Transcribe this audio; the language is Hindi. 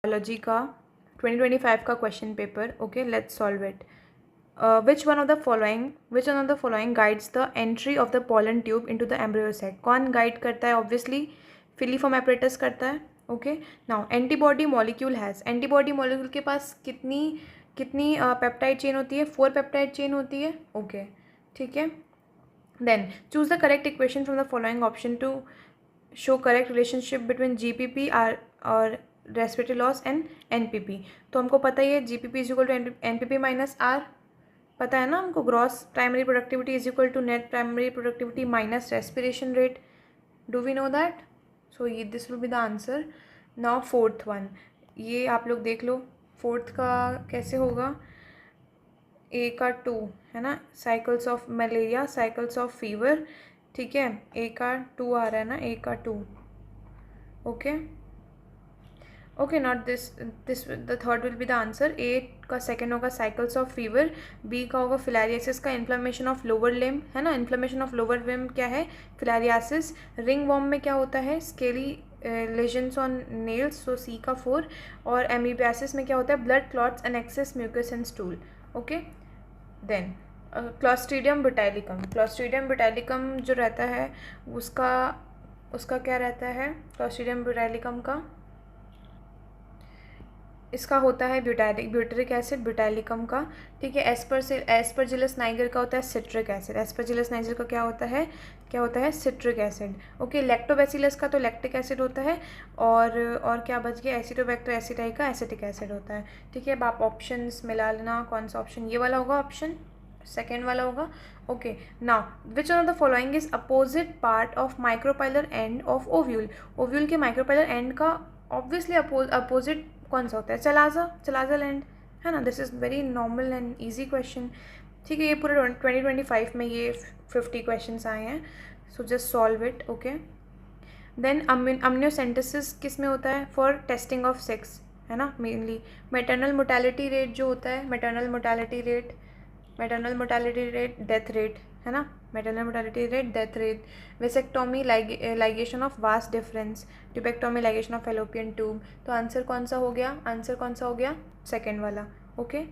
बायोलॉजी का 2025 का question paper. Okay, let's solve it. Which one of the following guides the entry of the pollen tube into the embryo sac? कौन गाइड करता है? ऑब्वियसली फिलीफॉर्म एपरेटस करता है. ओके, नाउ एंटीबॉडी मॉलिक्यूल के पास कितनी पेप्टाइड चेन होती है? 4 पेप्टाइड चेन होती है. ओके, ठीक है. Then choose the correct equation from the following option to show correct relationship between GPP और रेस्पिरेटरी लॉस एंड एनपीपी. तो हमको पता ही है GPP is equal to NPP minus R. पता है ना हमको, gross primary productivity is equal to net primary productivity minus respiration rate. Do we know that? So ये this will be the answer. Now fourth one, ये आप लोग देख लो. फोर्थ का कैसे होगा? ए का 2 है ना, cycles of malaria, cycles of fever. ठीक है, ए का 2 आ रहा है ना, ए का 2. Okay okay, not this the third will be the answer. A का सेकेंड होगा साइकिल्स ऑफ फीवर. बी का होगा फिलारियासिस का इन्फ्लेमेशन ऑफ लोअर लिम्ब है ना. इन्फ्लेमेशन ऑफ लोअर लिम्ब क्या है? फिलारियासिस. रिंग वॉर्म में क्या होता है? Scaly lesions on nails, so C का 4. और एमीबियासिस में क्या होता है? Blood clots and excess mucus and stool. Okay, then clostridium butylicum जो रहता है उसका क्या रहता है? क्लॉस्ट्रीडियम ब्यूटाइलिकम का इसका होता है ब्यूटरिक एसिड ब्यूटाइलिकम का. ठीक है, एस्परजिलस नाइगर का होता है सिट्रिक एसिड. एस्परजिलस नाइगर का क्या होता है? Citric acid. ओके, लैक्टोबैसिलस का तो लैक्टिक एसिड होता है. और क्या बच गया? एसिडोबैक्टर एसिडाई का एसिटिक एसिड होता है. ठीक है, अब आप ऑप्शंस मिला लेना. कौन सा ऑप्शन? ये वाला होगा, ऑप्शन सेकेंड वाला होगा. Okay, now which one of the following is opposite part of micropylar end of ovule? Ovule के माइक्रोपाइलर एंड का ऑब्वियसली अपोजिट कौन सा होता है? चलाजा लैंड है ना. This is very normal and easy question. ठीक है, ये पूरे 2025 में ये 50 क्वेश्चन आए हैं. So just solve it. Okay, then amniocentesis किस में होता है? फॉर टेस्टिंग ऑफ सेक्स है ना, मेनली. मैटरनल मोर्टेलिटी रेट जो होता है, maternal mortality rate, death rate है ना. Maternal mortality rate, death rate. Vasectomy, ligation of vast difference. Tubectomy, ligation of fallopian tube. तो आंसर कौन सा हो गया? सेकेंड वाला. ओके.